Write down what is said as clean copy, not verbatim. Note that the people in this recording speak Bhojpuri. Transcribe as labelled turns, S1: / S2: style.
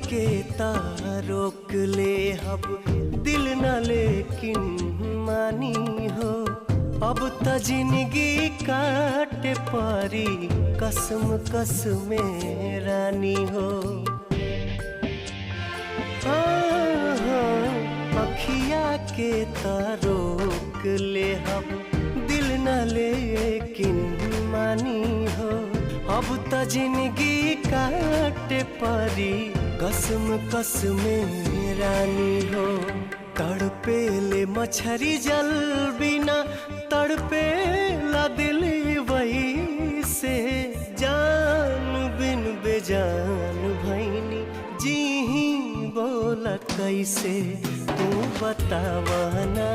S1: के ता रोक ले अब दिल न लेकिन मानी हो। अब त जिंदगी काटे पारी कसम कसम रानी हो। अखिया के ता रोक ले अब दिल न लेकिन मानी हो। अब त जिंदगी काटे पारी कसम कसम रानी हो। तड़पे ले मछरी जल बिना तड़पे ला दिल वही से। जान बिन बेजान भैनी जी ही बोला कैसे तू बतावना।